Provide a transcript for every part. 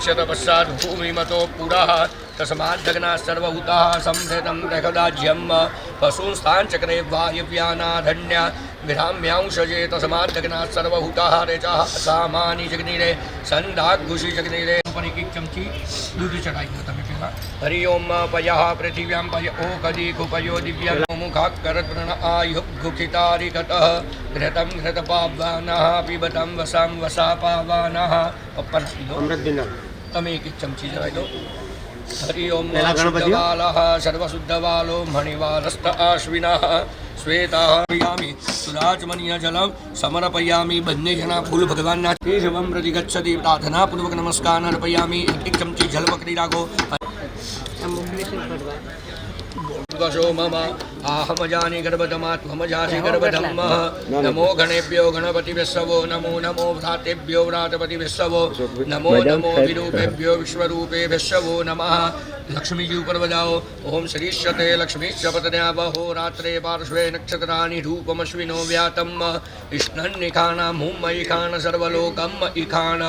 अभिक्षत पश्चात् भूमिमतो पुरः तस्माद्दग्नाः सर्वभूताः संहृतं प्रकदाज्यं पशूंस्ताञ्चक्रे वायव्यानाधन्या विधाम्यांशजे तस्माद्दग्नाः सर्वभूताः रेचाः सामानि जग्निरे संदाघुषि जग्निरे परिकिक चमची दूध चढ़ाई दो तमें पहला हरि ओम पयः पृथिव्यां पय ओकदी कुपयो दिव्यं मुखाकरत् प्रण आयुघुखितारिकतः घृतं घृतपावनः पिबतं वसां वसापावनः अपन अमृत बिना तमें एक चमची चढ़ाई दो हरि ओम शुद्धवालः सर्वशुद्धवालो मणिवालस्त आश्विनः श्वेताः पयामि सुराजमनीय जलम समर्पयामि बन्ने जना फूल भगवान ना केशवम प्रति गच्छति प्रार्थना पूर्वक नमस्कार अर्पयामि एक चमची जल बकरी रागो वशो मम आहमजानि गर्भधमात्मजासि गर्भधम्मः नमो गणेभ्यो गणपतिभ्यस्सवो नमो नमो भ्रातेभ्यो भ्रातपतिभ्यस्सवो नमो नमो विरूपेभ्यो विश्वरूपेभ्यस्सवो नमः लक्ष्मी जी ऊपर बजाओ ओम श्रीश्चते लक्ष्मीश्च पतन्या बहो रात्रे पार्श्वे नक्षत्राणि रूपमश्विनो व्यातम् इष्णन्निखानम् हुम इखान सर्वलोकम् इखान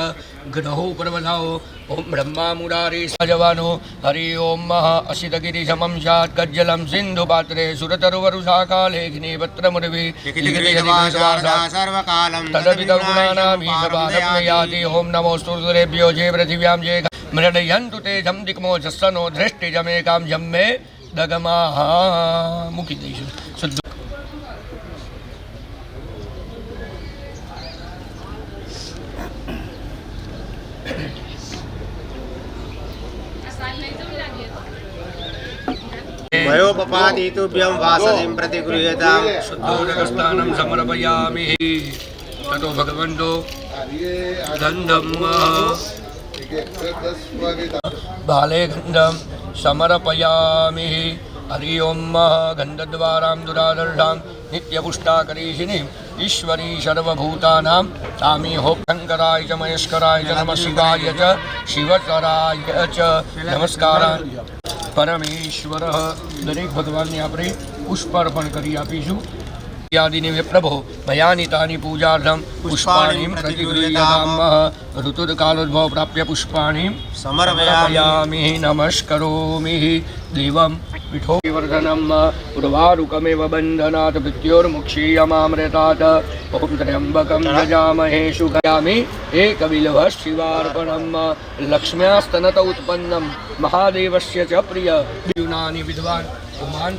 ग्रहो ऊपर बजाओ ओम ब्रह्मा मुरारी सजवानो हरि ओम मह असितगिरिशमं स्यात् गज्जलं सिन्धुपात्रे सुरतरुवरुषाकालेखिनी पत्रमुर्वी सर्वकालं तदपितगुणानामीशपादं याति ओम नमो स्तुतेभ्यो जे पृथिव्यां जे मृडयन्तु ते जं दिक्मोजस्सनो धृष्टिजमेकां जम्मे दगमाः मुखिदेषु शुद्ध वयोपपादितुभ्यं वासतिं प्रतिगृह्यतां शुद्धोदकस्नानं समर्पयामि ततो भगवन्तो गन्धं बाले गन्धं समर्पयामि हरि ओम गन्धद्वारां दुरादर्शां नित्यपुष्टाकरीषिणीम् ईश्वरी सर्वभूतानां सामी हो शंकराय च महेश्वराय च नमः शिवाय च शिवतराय च नमस्कारान् परमेश्वर दरेक भगवान ने આપણે પુષ્પ અર્પણ કરી આપીશું યાદિને પ્રભો મયાનિતાની પૂજાર્થમ પુષ્પાણીમ પ્રતિગૃહ્યામઃ ઋતુકાલોદ્ભવ પ્રાપ્ય પુષ્પાણીમ સમર્પયામિ નમસ્કરોમિ દેવમ વિઠોवर्धनम उर्वारुकमेव बन्धनात् मृत्योर्मुक्षीयमामृतात् ओम त्र्यम्बकं यजामहे सुगयामि एकबिल्वशिवार्पणं लक्ष्म्यास्तनत उत्पन्नं महादेवस्य च प्रिय युनानि विद्वान् पुमान्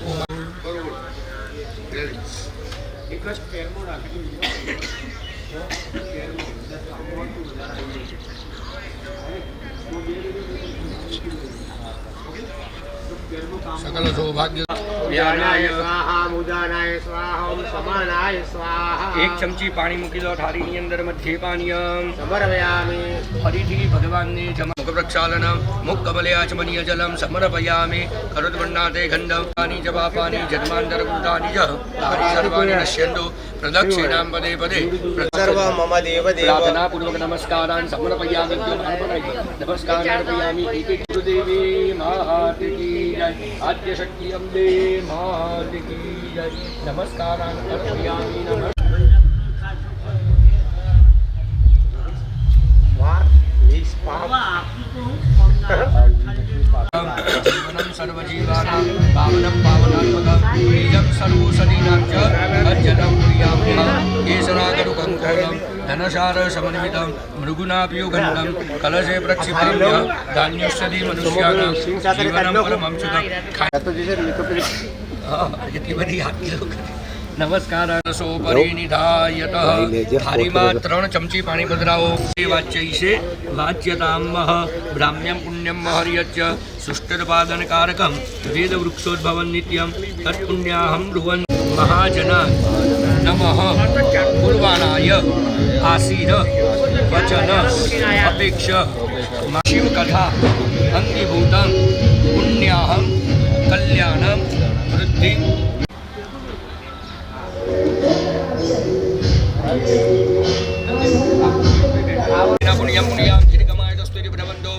सकल सौभाग्य व्यानाय स्वाहा मुदानाय स्वाहा ओम समानाय स्वाहा एक चमची पानी मूकी दो थारीनी अंदर मध्य पानीय समर्पयामि फरीथी भगवान ने मुख प्रक्षालन मुख कमलयाचमनीय जलम समर्पयामि करुद्वर्णाते गंधं पानी जपापानि जन्मान्तरभूतानि च तानि सर्वाणि नश्यन्तु प्रदक्षिणां पदे पदे सर्व मम देव देव प्रार्थना पूर्वक नमस्कारान् समर्पयामि नमस्कारान् अर्पयामि एक देवी मात की जय आद्य शक्ति अम्बे मात की जय नमस्कारान् अर्पयामि नमः जीवनं सर्वजीवानां पावनं पावनात्मकं बीजं सर्वोषधीनां च अज्जनं प्रियाम्यः केसरागरुकं कौलं धनसारसमन्वितं मृगुनाप्युगन्धं कलशे प्रक्षिपाम्यः धान्योषधि मनुष्याणां जीवनं परमं सुखं इतनी बड़ी आपकी लोग नमस्कार सोपरिनिधायतः हरिमा 3 चमची पाणी पधराओ वाच्यैषे वाच्यतामः ब्राह्म्यं पुण्यं महर्यच्च सुष्ठुत्पादनकारकं वेदवृक्षोद्भवं नित्यं तत्पुण्याहं ब्रुवन् महाजना नमः पूर्वाणाय आसीन वचन अपेक्ष शिवकथा अंगीभूतं पुण्याहं कल्याणं वृद्धि पुण्यं पुण्यां दीर्घमायुरस्तु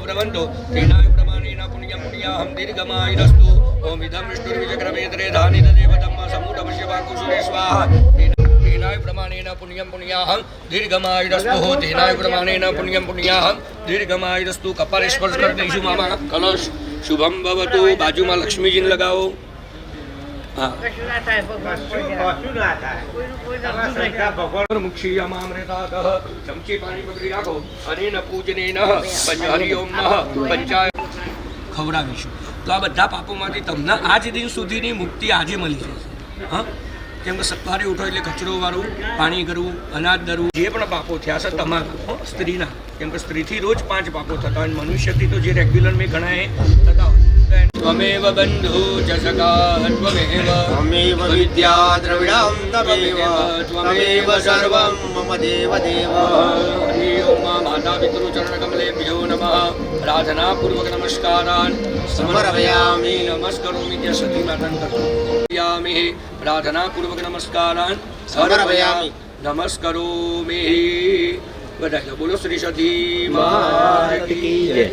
ब्रवन्तो तेनाय प्रमाणेन पुण्यं पुण्याहं दीर्घमायुरस्तु ओम इदं विष्णुर्विजक्रमेतरे धानित देवतम् समूढपश्यवाकुसुरे स्वाहा तेनाय प्रमाणेन पुण्यं पुण्याहं दीर्घमायुरस्तु तेनाय प्रमाणेन पुण्यं पुण्याहं दीर्घमायुरस्तु कपाल स्पर्श कर दईशु मामा कलश शुभम भवतु बाजू में लक्ष्मीजी ने लगाओ हाँ मुक्षीयमामृतातः चमची पानी पकड़ी राखो अनेन पूजनेन पंचहरि ओम नमः पंचाय खवડાવીશું તો આ બધા પાપોમાંથી તમને આજ દિન સુધીની મુક્તિ આજે મળી જશે હા કેમ કે સવારે ઉઠો એટલે કચરો વાળું પાણી કરવું અનાજ દરવું જે પણ પાપો થયા છે તમારા સ્ત્રીના કેમ કે સ્ત્રીથી રોજ 5 પાપો થતા હોય મનુષ્યથી તો જે રેગ્યુલર મેં ઘણા એ થતા હોય त्वमेव बन्धु च सखा त्वमेव विद्या द्रविणं त्वमेव सर्वं मम देव देव हरि ओम माता पितृ चरण कमलेभ्यो नमः प्रार्थना पूर्वक नमस्कारान् समर्पयामि नमस्करोमि च सती मातन कर्तयामि प्रार्थना पूर्वक नमस्कारान् समर्पयामि नमस्करोमि बधाई बोलो श्री सती माता की जय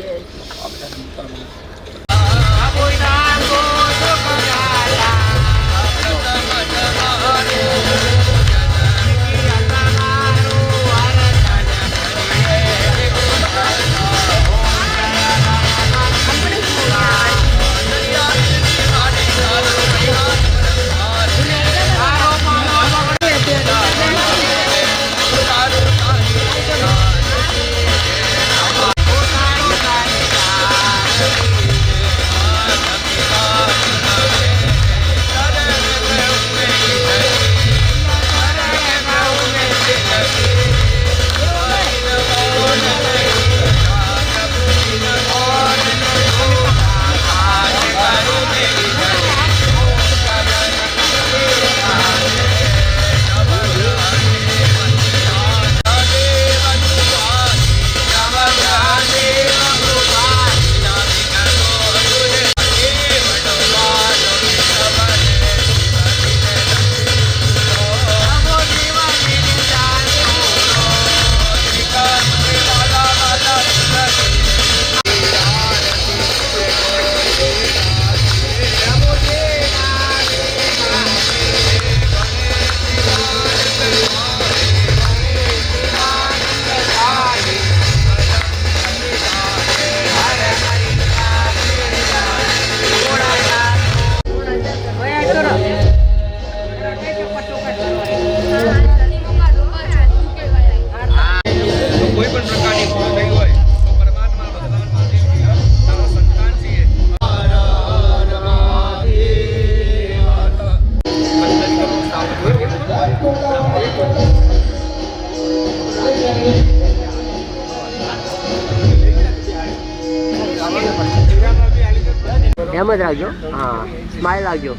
એમ જ રાખજો હા સ્માઇલ રાખજો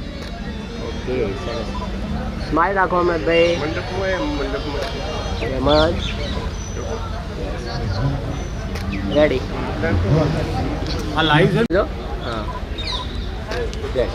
ઓકે સરસ સ્માઇલ રાખો અમે ભાઈ એમ જ રેડી આ લાઈવ છે હા જય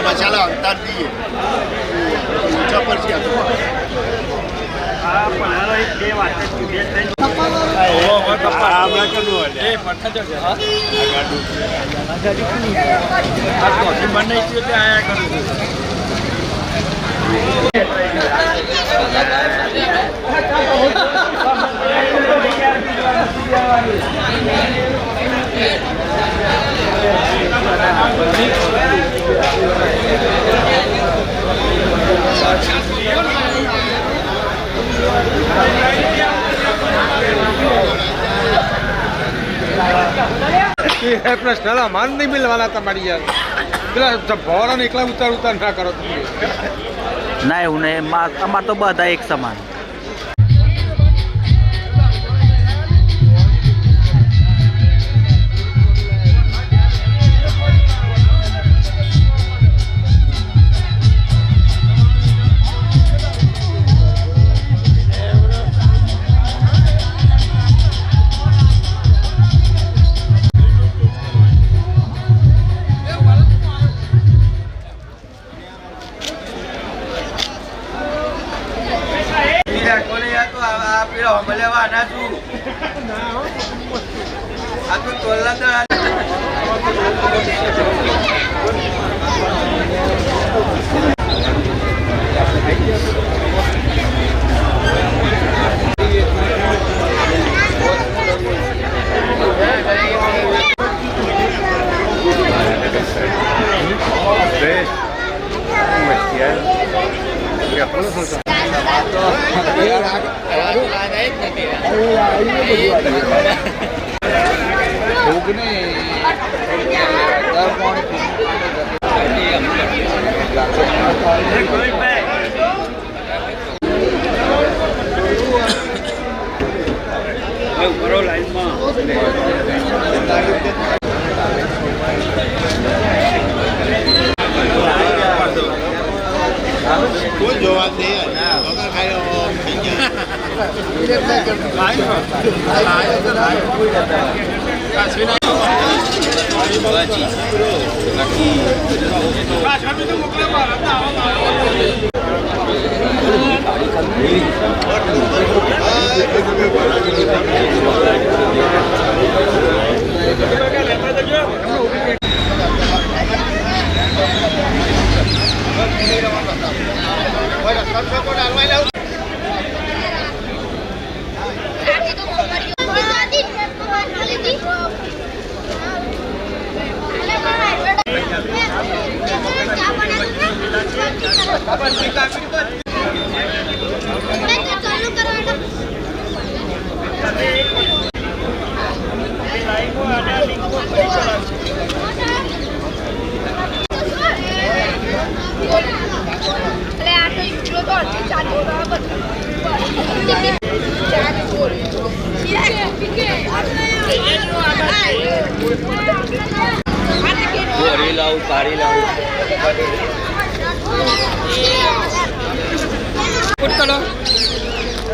મસાલા અંતર દીએ ઊંચા પર છે આ પણ એક બે વાત છે બે ત્રણ ઓ આપણા કનું એ પઠા જો આ ગાડું આ તો મને છે તે આયા કરું પ્રશ્ન માન નહીં મિલવાના તમારી યાર પેલા ભવાના એકલા ઉતાર ના કરો તમે. ના એવું નહીં, અમારે તો બધા એક સમાન.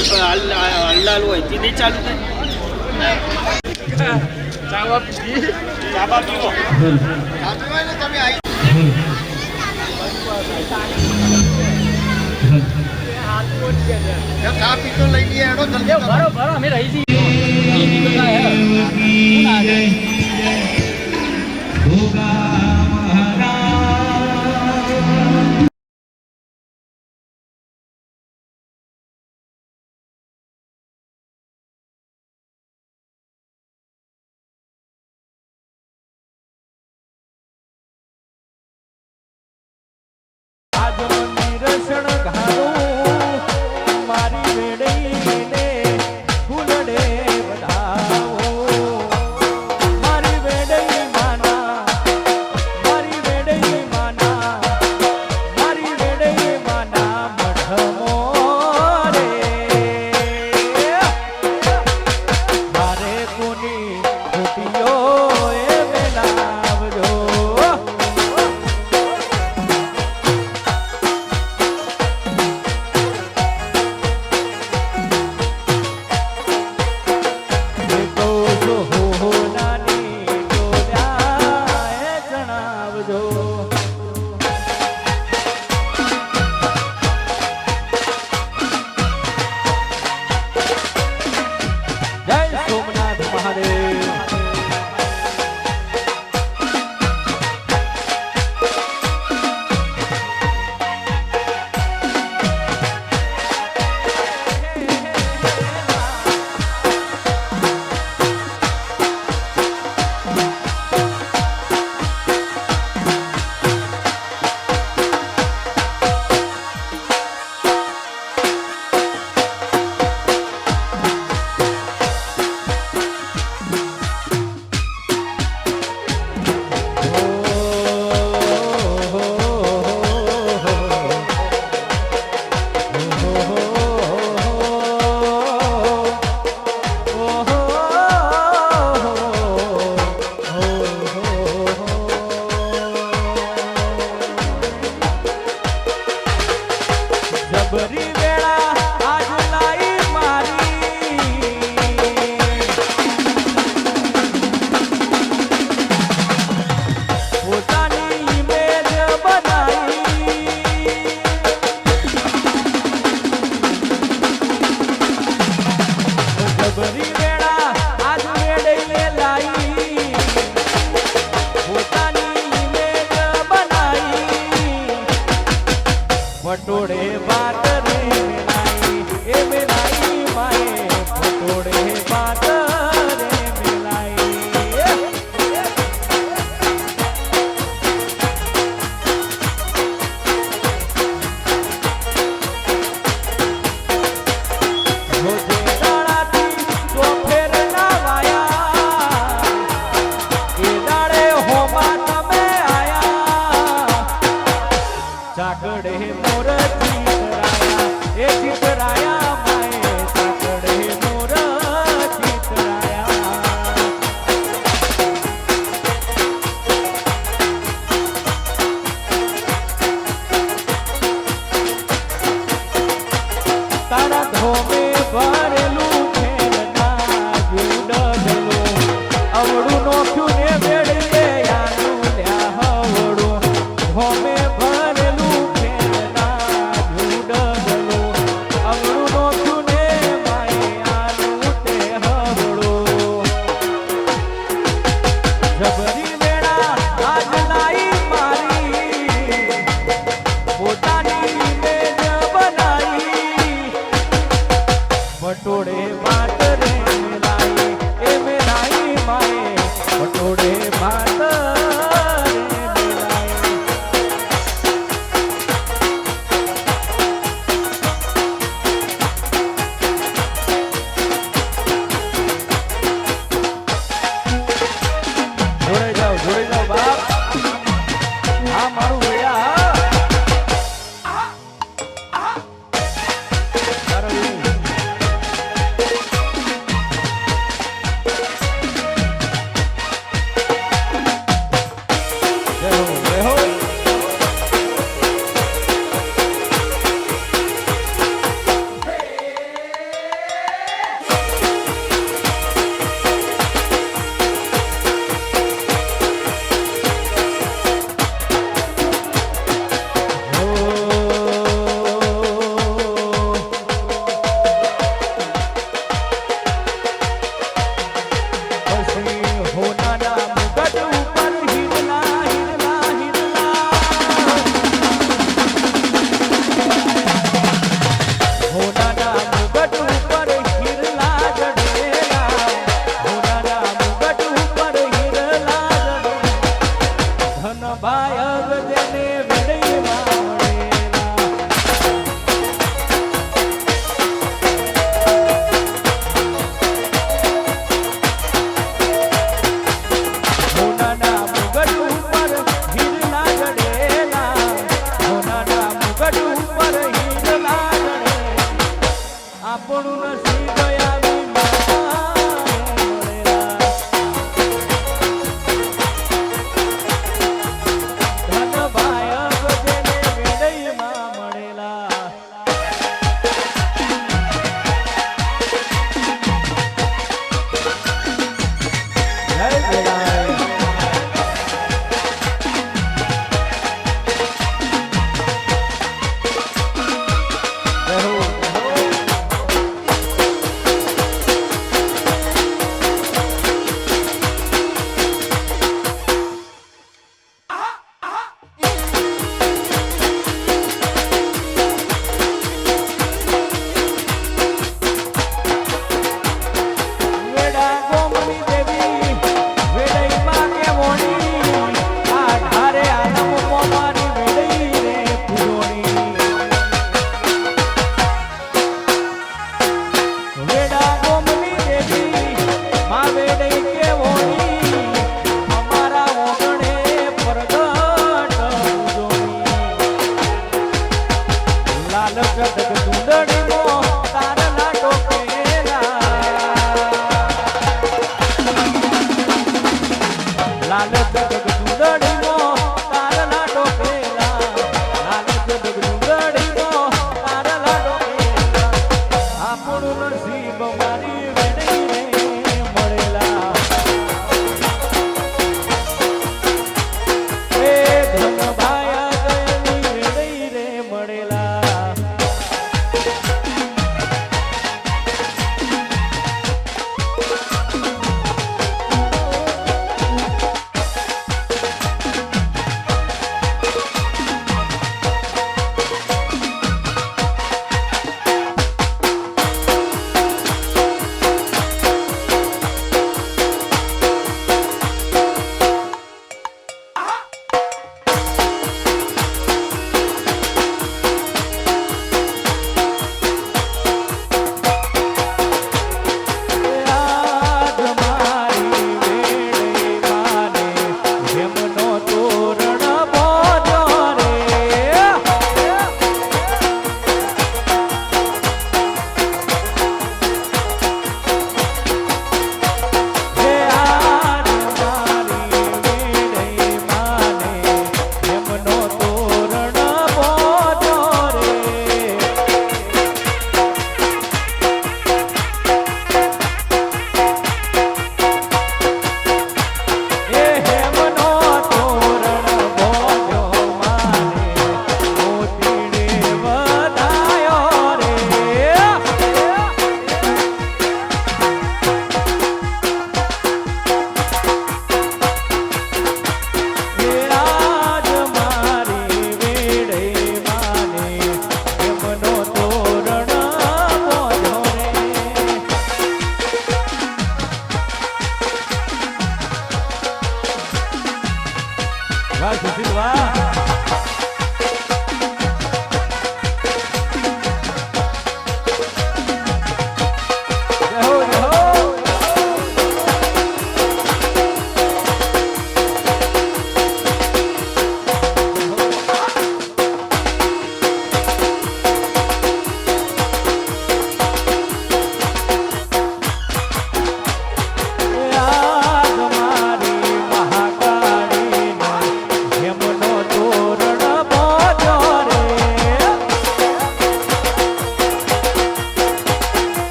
હલ્લાલ હોય તે નહીં ચાલુ થાય. ચાવા પીવો ચા પીતો લઈ લઈએ એનો બરોબર અમે રહી છીએ. જબરી વેળા આજ વેડે લાઈ પોતાની ઇમેજ બનાઈ પટોળે વાત રે મેલાઈ એ મેલાઈ માએ પટોળે વાત રે મેલાઈ ચાકડે મોર ચિતરાયા એ ચિતરાયા માએ ચાકડે મોર ચિતરાયા તારા ધોમે ભરેલું ખેલના જુડલું અવળું નોખ્યું ને વેડીએ યાનું લ્યા હવળું ધોમે જબરી વેળા આજ લાઈ મારી પોતાની ઇમેજ બનાઈ પટોળે વાત રે મેલાઈ એ મેલાઈ માએ પટોળે વાત રે મેલાઈ જોડે જાઓ બાપ હા મારું વેળા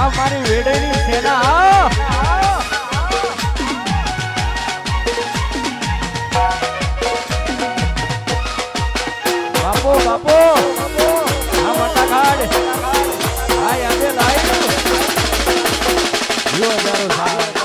આ મારી વેડેની સેના બાપો બાપો આ મોટા ખાડ આ યાદે લાઈ યો હજારો સાલ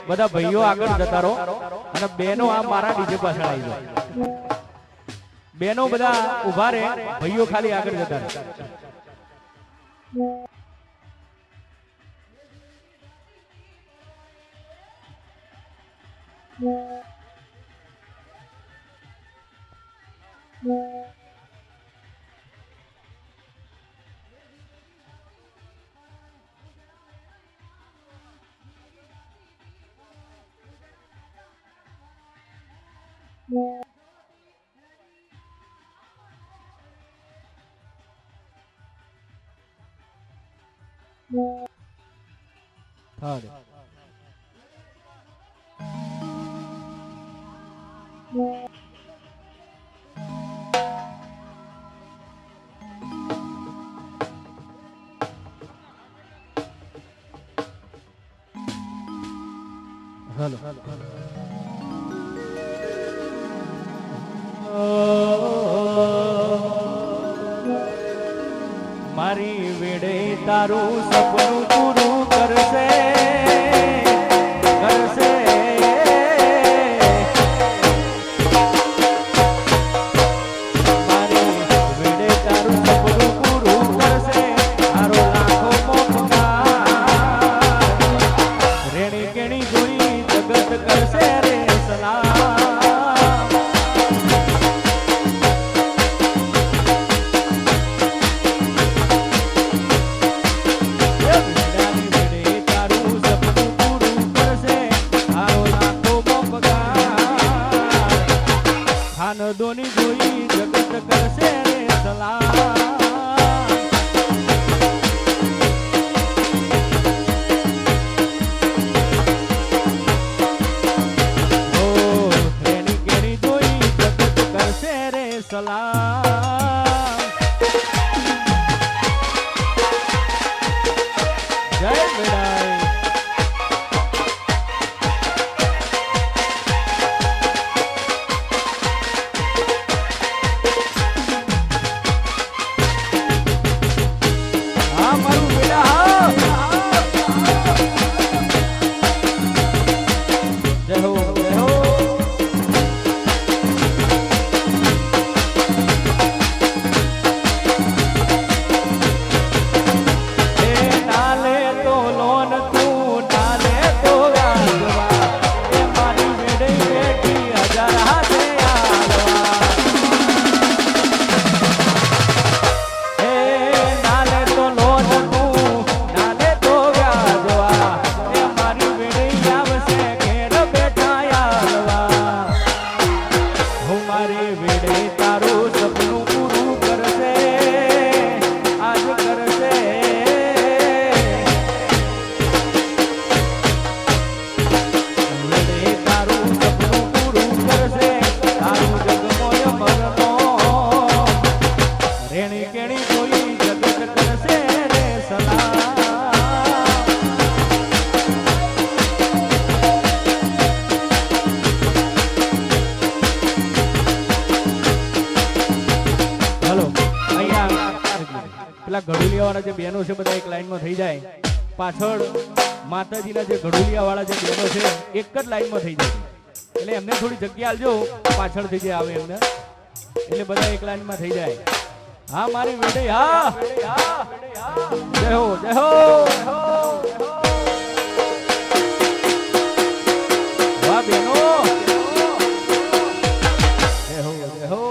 બધા ભાઈઓ આગળ જતા રહો અને બેનો આ મારા ડીજે પાછળ આવી જાય બેનો બધા ઉભા રહે ભાઈઓ ખાલી આગળ જતા રહે થર્ડ હાલો મારી વેડે તારું સપનું પૂરું કરશે કરશે મારી વેડે તારું સપનું પૂરું કરશે તારો લાખો મોખકાર રેણી કેણી જોઈ જગત કરશે રે સલામ દોની જોઈ જગત કરશે રે સલામ ઓ રેણી કેણી જોઈ જગત કરશે રે સલામ જય મેડાઈ પેલા ઘડુલિયા વાળા જે બહેનો છે બધા એક લાઈનમાં થઈ જાય પાછળ માતાજીના જે ઘડુલિયા વાળા જે બહેનો છે એક જ લાઈનમાં થઈ જાય એટલે એમને થોડી જગ્યા આલજો પાછળથી જે આવે એમને એટલે બધા એક લાઈનમાં થઈ જાય હા મારી વેડે હા જય હો જય હો વાહ બહેનો જય હો જય હો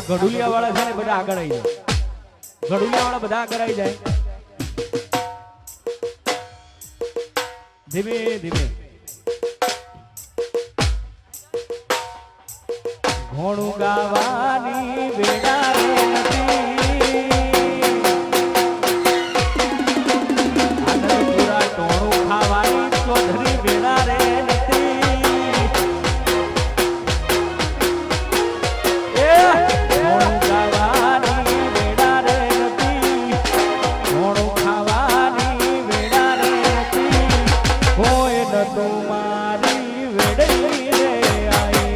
ગઢુલિયા વાળા છે ને બધા આગળ આવી જાય, ગઢુલિયા વાળા બધા આગળ આવી જાય. ધીમે ધીમે ઘોણું ગાવાની વેળા રે નથી, આનંદપુરા ટોણું ખાવાની ચૌધરી વેળા રે નથી. ઘોણું ગાવાની વેળા રે નથી, ઘોણું ખાવાની વેળા રે નથી. હોય નતું મારી વેડઈ રે આઈ.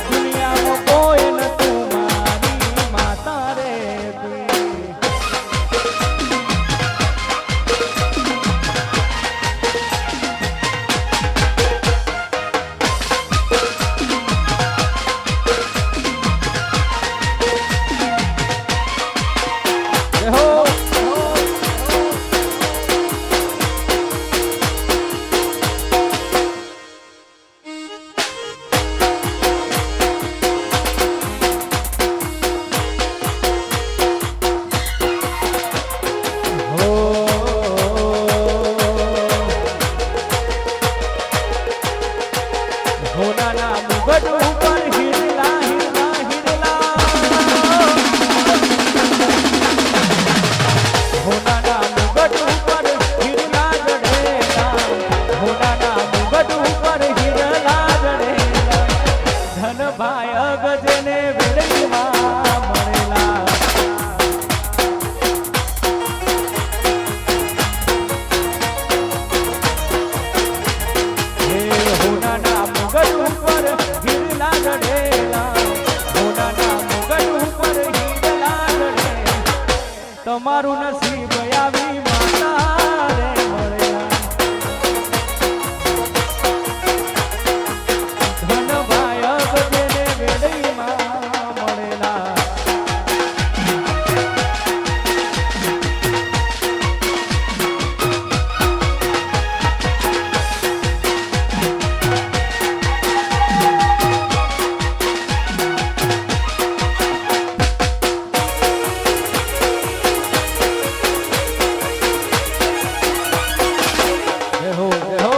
દુનિયામાં કોઈ નતું મારી માતા રે તી. જય હો. હોનાના મુગટ ઉપર હિરલા હિરલા હિરલા, હોનાના મુગટ ઉપર હિરલા જડેલા, હોનાના મુગટ ઉપર હિરલા જડેલા. ધનભાઈ અગજને વેળીમાં મળેલા. હે હોનાના મુગટ ઉપર હિરલા જડેલા, હોનાના મુગટ ઉપર હિરલા જડેલા. તમારું નસીબ આવી માતા રે મળેલા. ધનભાઈ અગજને વેળીમાં મળેલા. જય હો જય હો.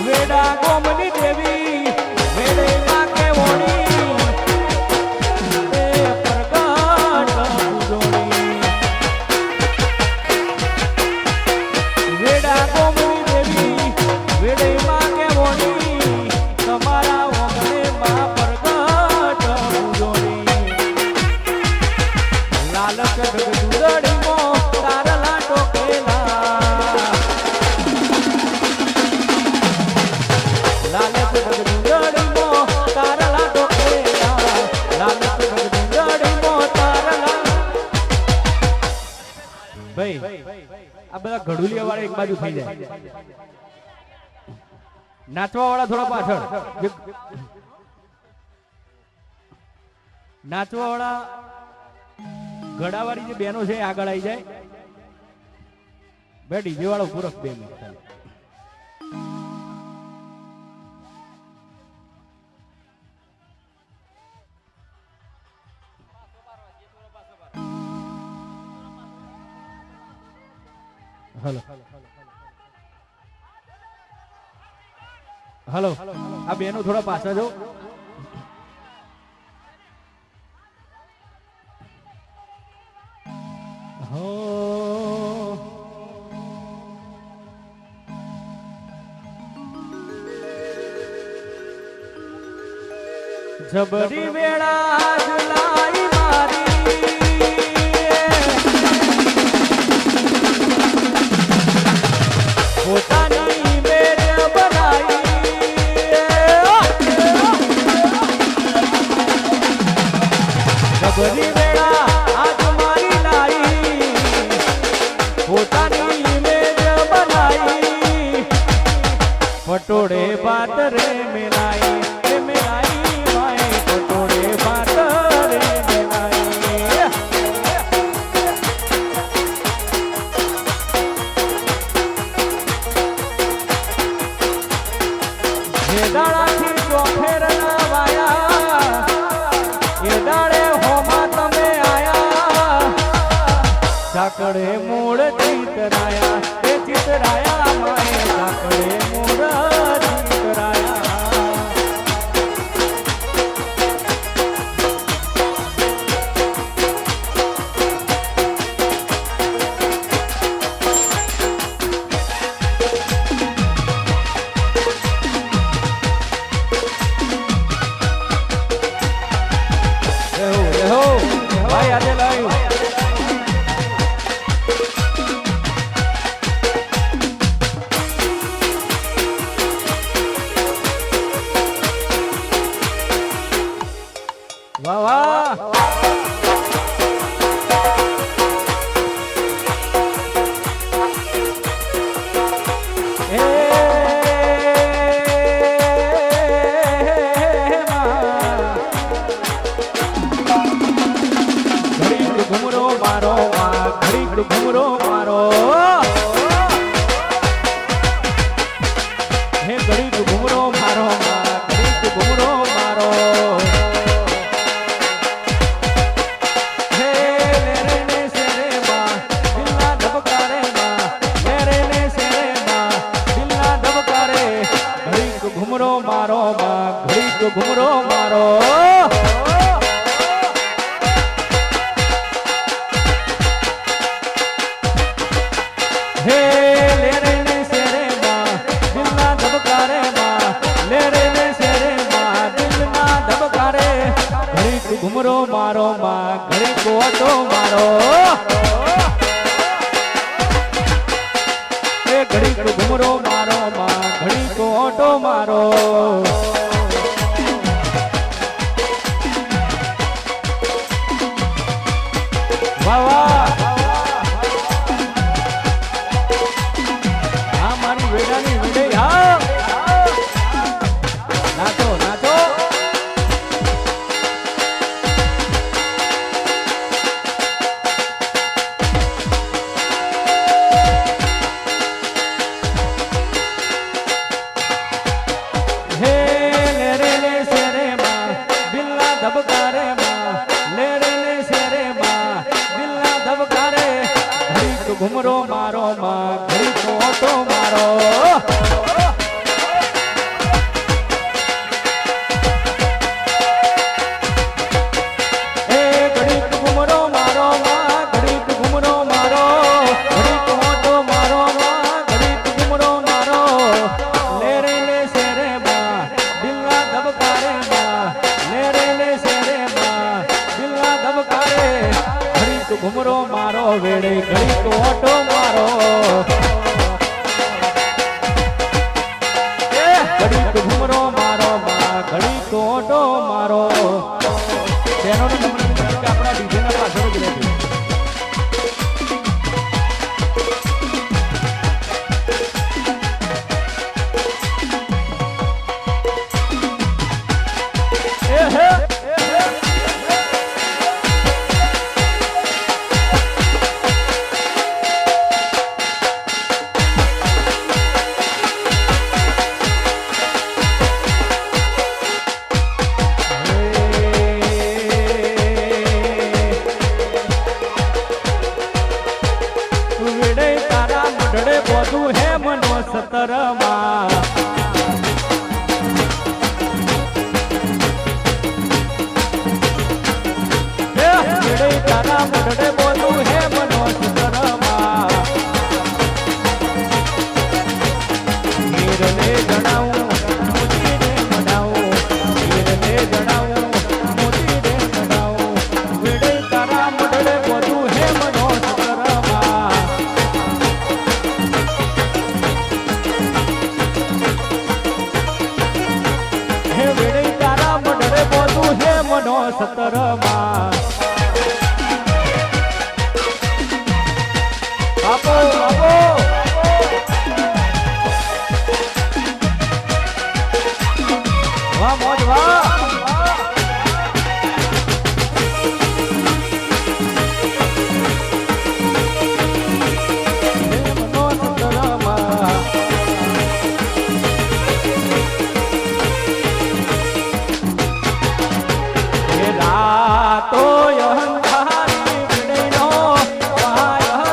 વેડા ગોમની દેવી વેડે માં કેવોણી, એ પ્રગટ પૂજોણી. વેડા ગોમની દેવી વેડે માં કેવોણી, તમારા ઓગણે માં પ્રગટ પૂજોણી. લાલ કડગ દુરડીમો તારલા ટોકેલા, લાલ કડગ દુરડીમો તારલા ટોકેલા, લાલ કડગ દુરડીમો તારલા. ભાઈ આ બધા ગઢુલિયા વાળા એક બાજુ થઈ જાય, નાચવા વાળા થોડા પાછળ. નાચવા વાળા ગડાવાળી જે બહેનો છે એ આગળ આવી જાય. બે ડીજે વાળો પૂરક 2 મિનિટ ખાલી. હલો હલો આ બેનો થોડા પાછા જો. હો જબરી વેળા જલાઈ મારી, પોતાની મેર બનાઈ. જબરી વેળા આજ મારી લાઈ, પોતાની મેર બનાઈ. પટોળે ભાત રે મેલાઈ, રે મેલાઈ ભાઈ પટોળે ભાત રે કાકડે મૂળ ચિતરાયા એ ચિતરાયા માએ કાકડે મૂળ ચિતરાયા ભાઈ આજે લાવ્યું વાહ વાહ ઘુમરો મારો ઘડીક ઘુમરો મારો હે ઘડીક ઘુમરો મારો ઘડીક ઘુમરો મારો હે લેરે ને સેરે માં દિલના ધબકારે માં લેરે ને સેરે માં દિલના ધબકારે ઘડીક ઘુમરો મારો ઘડીક ઘુમરો મારો હે લેરે ને સેરે માં દિલના ધબકારે માં લેરે ને સેરે માં દિલના ધબકારે ઘડીક ઘુમરો મારો માં ઘડીક ઓટો મારો હે ઘડીક ઘુમરો મારો માં ઘડીક ઓટો મારો વાહ વાહ વેડાની વેડે નાચો નાચો હે લેરે ને સેરે માં દિલના ધબકારે માં લેરે ને સેરે માં દિલના ધબકારે ઘડીક ઘુમરો મારો માં ઘડીક ઓટો મારો ઘુમરો મારો વેડે ઘડીક ઓટો મારો ઘડીક ઘુમરો મારો ઘડીક ઓટો મારો તેનો આપણા ડીજે ના પાછળ જ રહેતી સતરમાં તારા મોઢે બોલું હે મનો સતરમાં હીરને જણાવું મોતીને મનાવું હીરને જણાવું મોતીને મનાવું વેડે તારા મોઢે બોલું હે મનો સતરમાં હે વેડે તારા મોઢે બોલું હે મનો સતરમાં આપો આપો વાહ મોજ વાહ રાતો અંધારી વિડનો વાય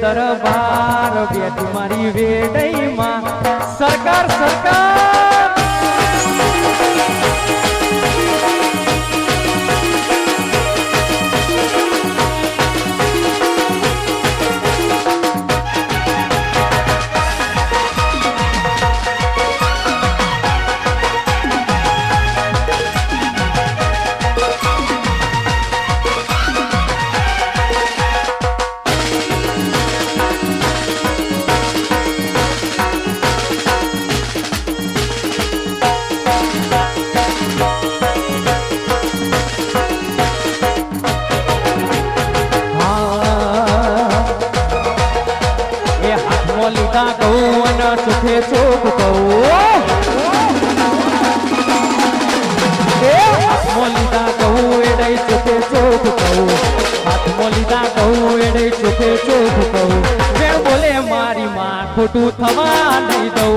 દરબાર બેઠી મારી વેડઈમાં સરકાર સરકાર લીધા કહું અને ચોખે ચોખ કહું હાથમાં લીધા કહું એડે ચોખે ચોખ કહું હાથમાં લીધા કહું એડે ચોખે ચોખ કહું વેણ બોલે મારી માં ખોટું થવા નહીં દઉં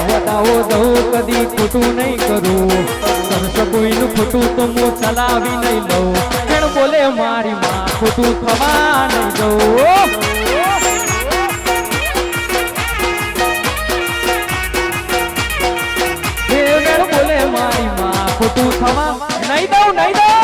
વટાવો દઉં કદી ખોટું નહીં કરું કરશો કોઈનું ખોટું તો હું ચલાવી નહીં લઉં વેણ બોલે મારી માં ખોટું થવા નહીં દઉં બોલે મારી માં ખોટું થવા નહીં દઉં નહીં દઉં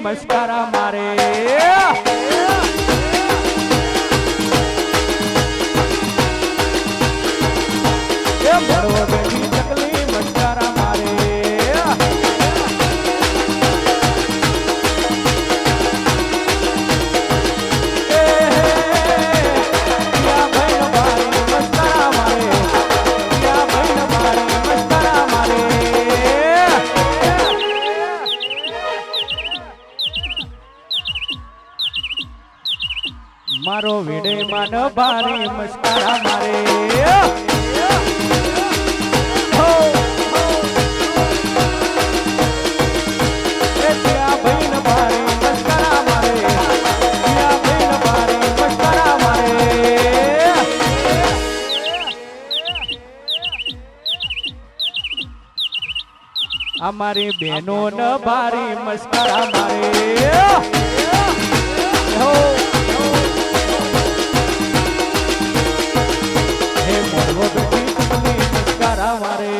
મસ્કારા મારે એ મળવા બેઠી ચકલી મસ્કારા મારે મારો વિડે માન ભારે મસ્કારા મારે હો એ ત્યાં ભઈન ભારે મસ્કારા મારે ત્યાં ભઈન ભારે મસ્કારા મારે અમારી બહેનો ન ભારે મસ્કારા મારે હો મળવો બેઠી ચકલી મસ્કારા મારે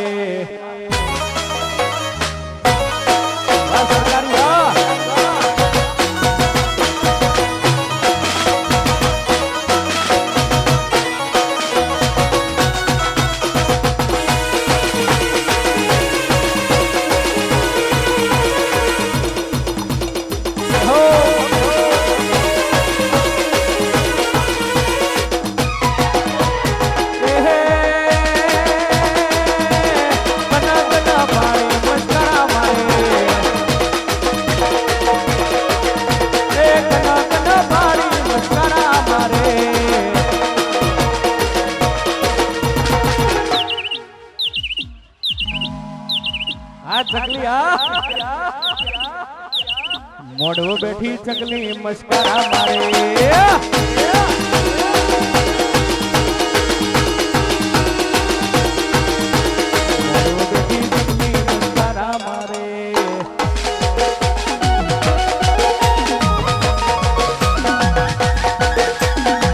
સરકારી મોડવો બેઠી ચકલી મસ્કારા મારે મોડવો બેઠી ચકલી મસ્કારા મારે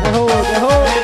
જહો જહો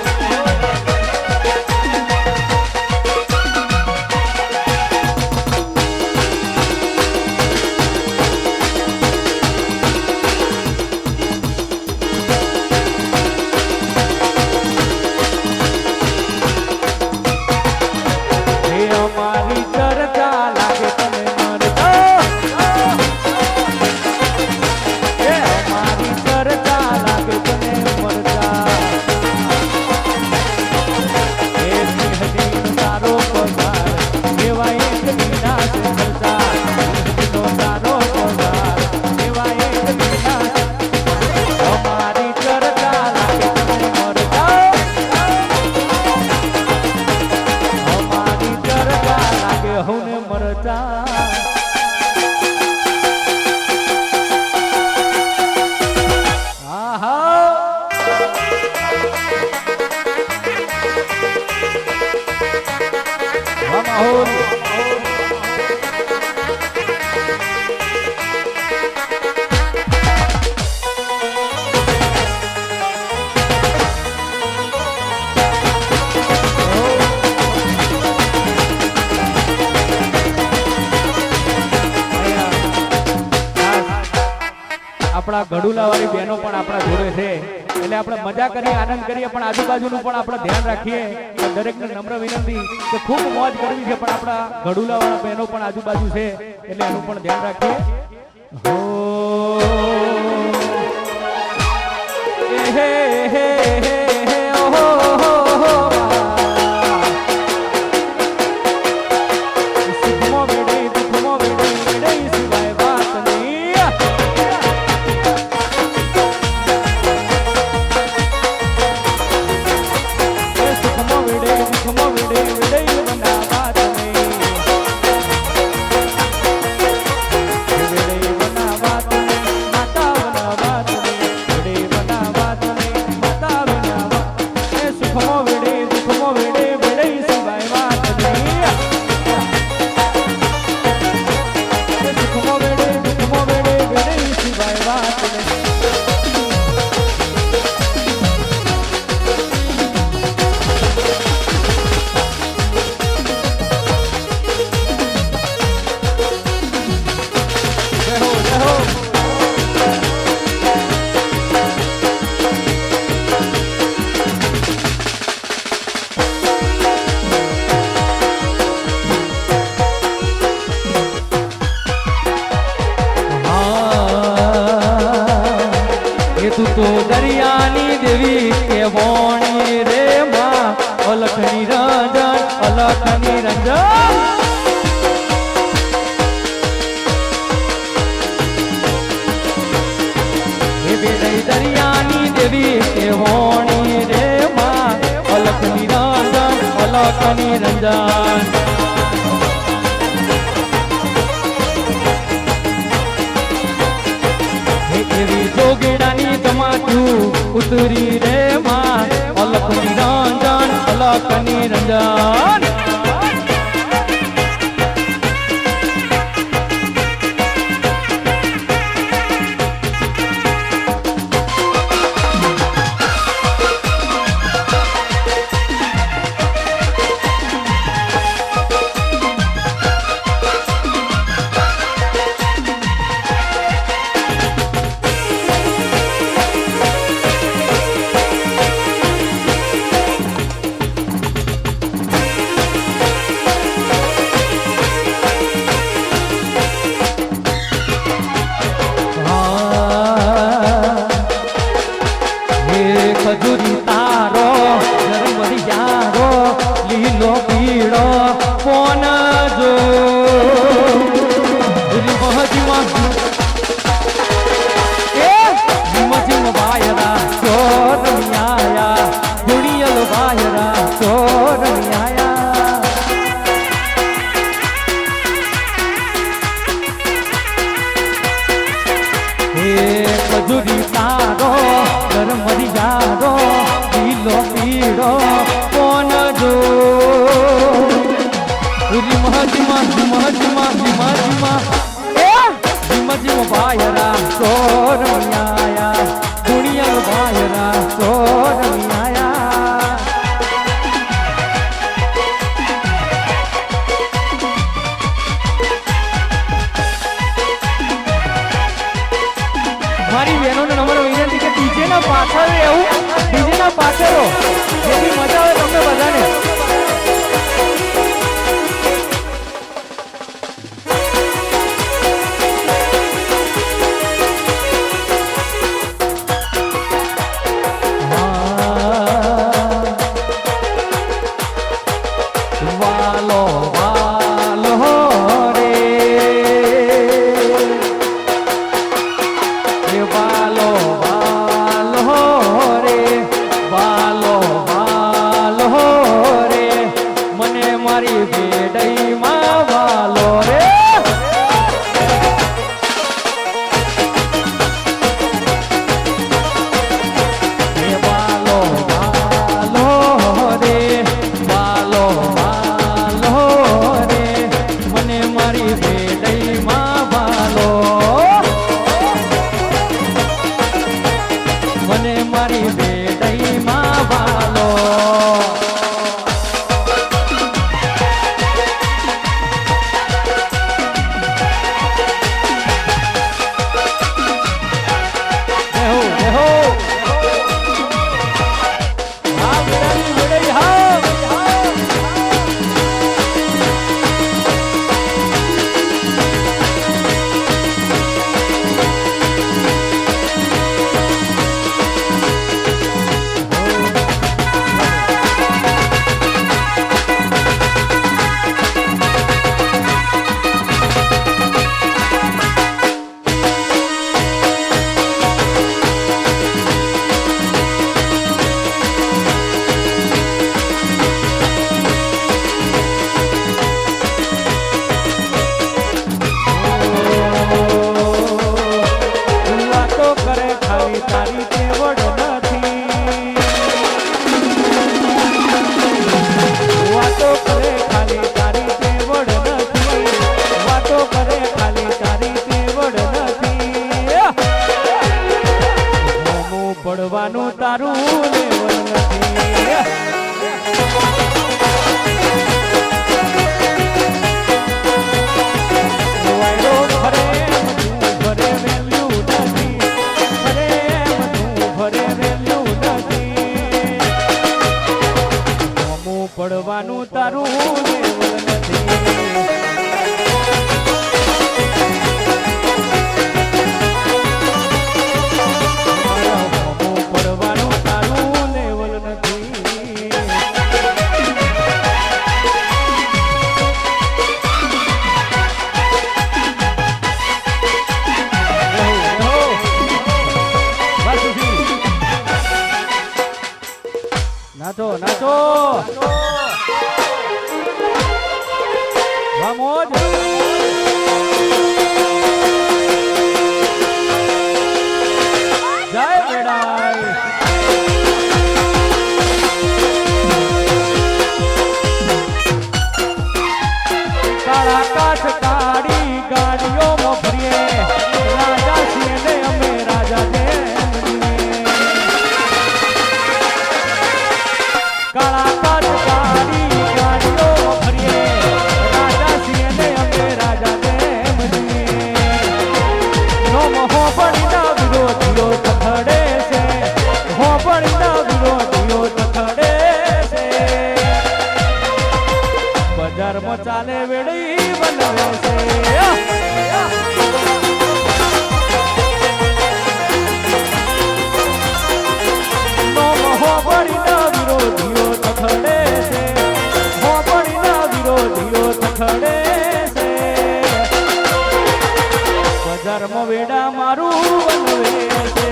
આપણા ગડુલા વાળી બહેનો પણ આપણા જોડે છે એટલે આપણે મજા કરીએ આનંદ કરીએ પણ આજુબાજુનું પણ આપણે ધ્યાન રાખીએ કે દરેકને નમ્ર વિનંતી કે ખૂબ મોજ કરવી છે પણ આપણા ગડુલા વાળા બહેનો પણ આજુબાજુ છે એટલે એનું પણ ધ્યાન રાખીએ હો હે હે હે ઓહો માતા તું તો દરિયાની દેવી કે વોણી રે માં અલખ નિરંજન અલખ નિરંજન હે બેદઈ દરિયાની દેવી કે વોણી રે માં અલખ નિરંજન અલખ નિરંજન એવી જોગીડાની તમાચું ઉતરી રે માં અલખ નિરંજન અલખ નિરંજન ખજૂરી તારો જરમરી યારો લીલો પીળો કોન જો જીમ વાયરા ચોરમિયાયા ગુણિયલ વાયરા ચોરમિયાયા ખજૂરી તારો મરી જારો લીલો પીળો કોન જો જીમ વાયરા ચોરમિયાયા ગુણિયલ વાયરા ચોરમિયાયા મારી બહેનોને નમ્ર વિનંતી કે ડીજે ના પાછળ રહેવું ડીજે ના પાછળ જેથી મજા આવે તમને બધાને વાલો વાલો રે વાલો વાલો રે વાલો વાલો રે જય મેડાઈ કાળા કાચ કાળી ગાડીઓમાં ફરીએ રાજા છીએ ને અમે રાજા જેમ જીવીએ. કાળા કાચ કાળી ગાડીઓમાં ફરીએ રાજા છીએ ને અમે રાજા જેમ જીવીએ. નોમ હોબળીના વિરોધીઓ તખડે છે, હોબળીના વિરોધીઓ તખડે છે. બજારમાં ચાલે વેડી બનવે છે. નોમ હોબળીના વિરોધીઓ તખડે છે, હોબળીના વિરોધીઓ તખડે છે. બજારમાં વેડા મારું બનવે છે.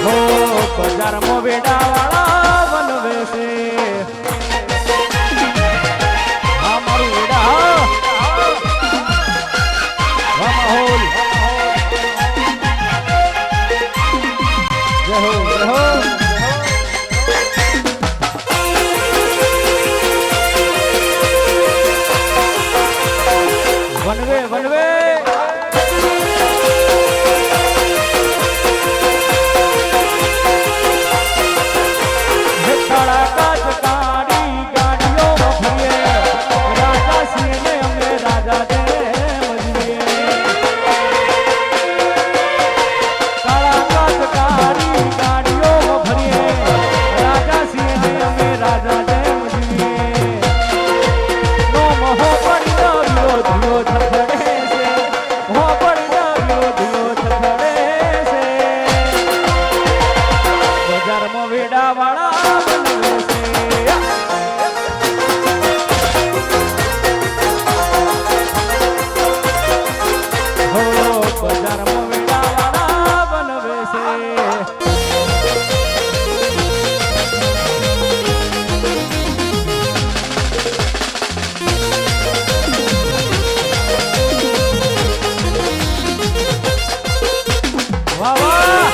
હો બજારમાં વેડા વાળા બનવે છે. હા મારું વેડા હા માહોલ જય હો જય હો. વનવે વનવે કાળા કાચ કાળી ગાડીઓમાં ફરીએ રાજા છીએ ને અમે રાજા જેમ જીવીએ. કાળા કાચ કાળી ગાડીઓમાં ફરીએ રાજા છીએ ને અમે રાજા જેમ જીવીએ. નોમ હોબળીના વિરોધીઓ તખડે છે, હોબળીના વિરોધીઓ તખડે છે. બજારમાં વેડા વાળા બનવે છે. હો બજારમાં વેડા વાળા બનવે છે. વાહ વાહ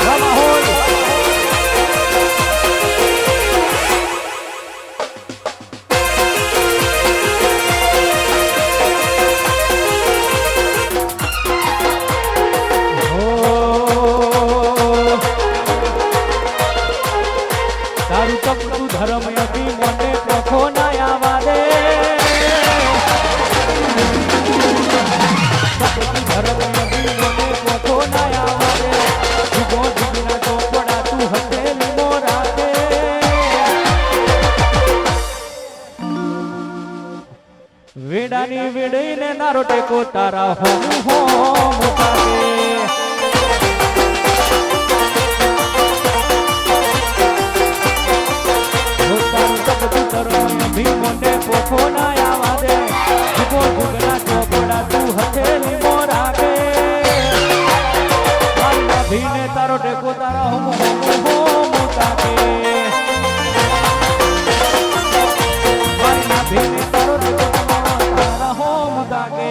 વાહ માહોલ. તારું તપતું ધર્મ હતી મને પ્રખો ના આવા દે. તપતું ધર્મ હતી મને પ્રખો ના આવા દે. જુગો જુગના ચોપડા તું હથેલી મો રાખે. વેડાની વેડઈને નારો ટેકો તારા હોમ હોમ તાકે. ભીમોને પોખો ના આવા દે. જુગો જુગના ચોપડા તું હથેલી મો રાખે. મારા ભીને તારો ટેકો તારા હોમ હોમ હોમ તાકે. મારા ભીને તારો ટેકો તારા હોમ તાકે.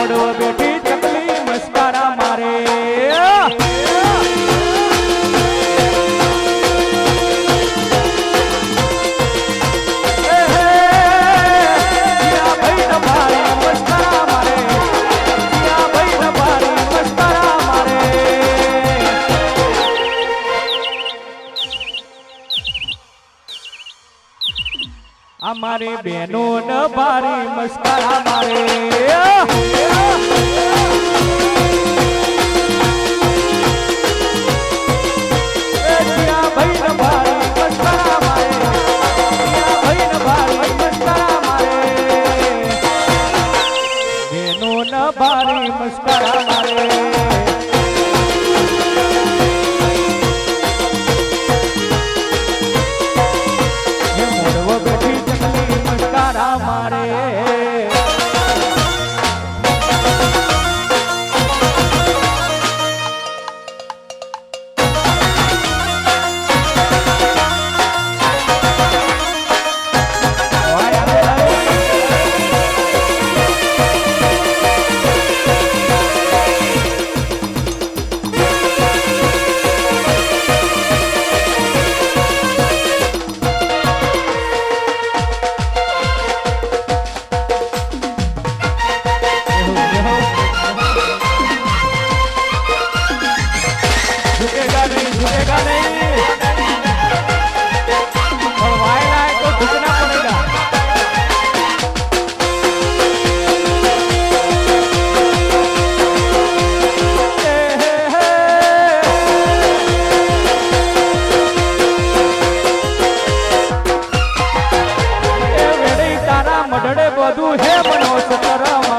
મોડવ બેઠી ચકલી મસ્કારા મારે અમારી બહેનો ન ભારી મસ્કરા મારે ભાઈ ન ભારી મસ્કરા મારે ભાઈ ન ભારી મસ્કરા મારે બહેનો ન ભારી મસ્કરા મારે બધું હે મનોજ કરમાં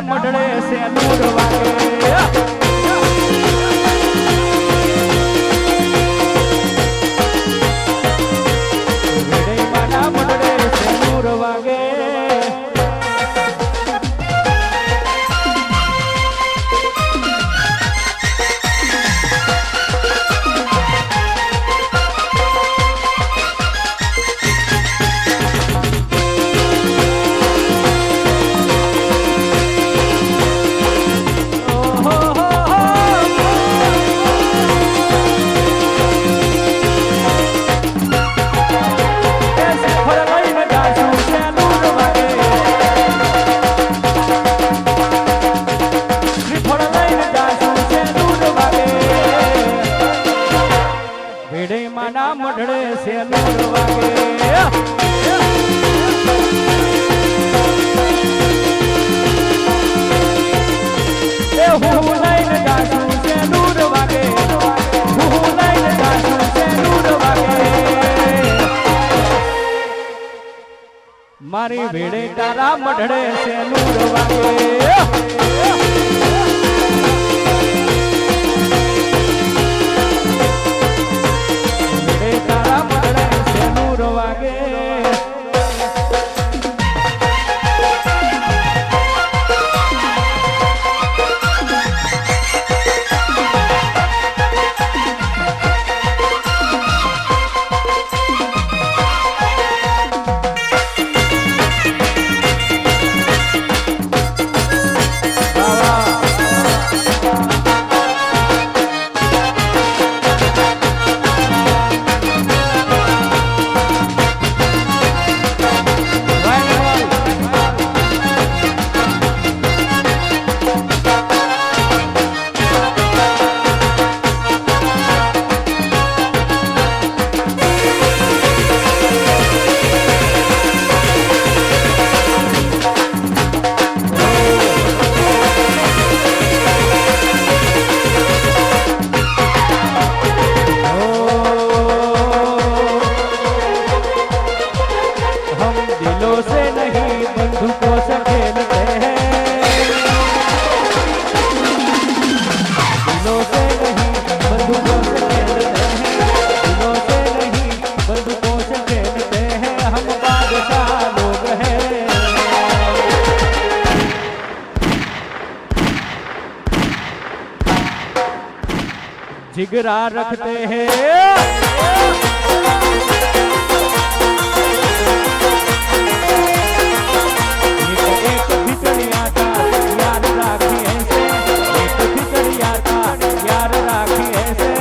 મઢડે છે દૂર વાગે મઢડે છે દૂર વાગે હું લઈને જાશું છે દૂર વાગે મારી ભેડે તારા મઢડે સેનુર વાગે ભેડે તારા મઢડે સેનુર વાગે जिगरा रखते हैं एक भितरिया था यार राखी ऐसे एक भितरिया था यार राखी ऐसे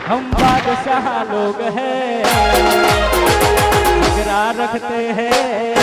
हम बादशाह लोग हैं जिगरा रखते हैं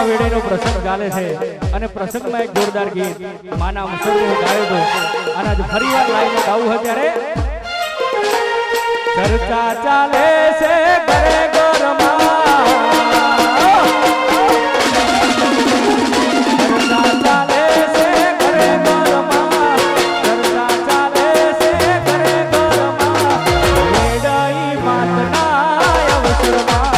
વેડેનો પ્રસંગ ચાલે છે અને પ્રસંગમાં એક જોરદાર ગીત માના મુસલને ગાયો હતો અને આજ ફરીવાર લાઈને ગાવું છે ત્યારે ચર્ચા ચાલે છે ઘરે ઘરમાં ચર્ચા ચાલે છે ઘરે ઘરમાં ચર્ચા ચાલે છે ઘરે ઘરમાં વેડાઈ માતના અવસરમાં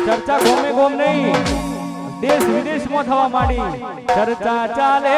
ચર્ચા ગોમે ગોમ નહીં દેશ વિદેશમાં થવા માંડી ચર્ચા ચાલે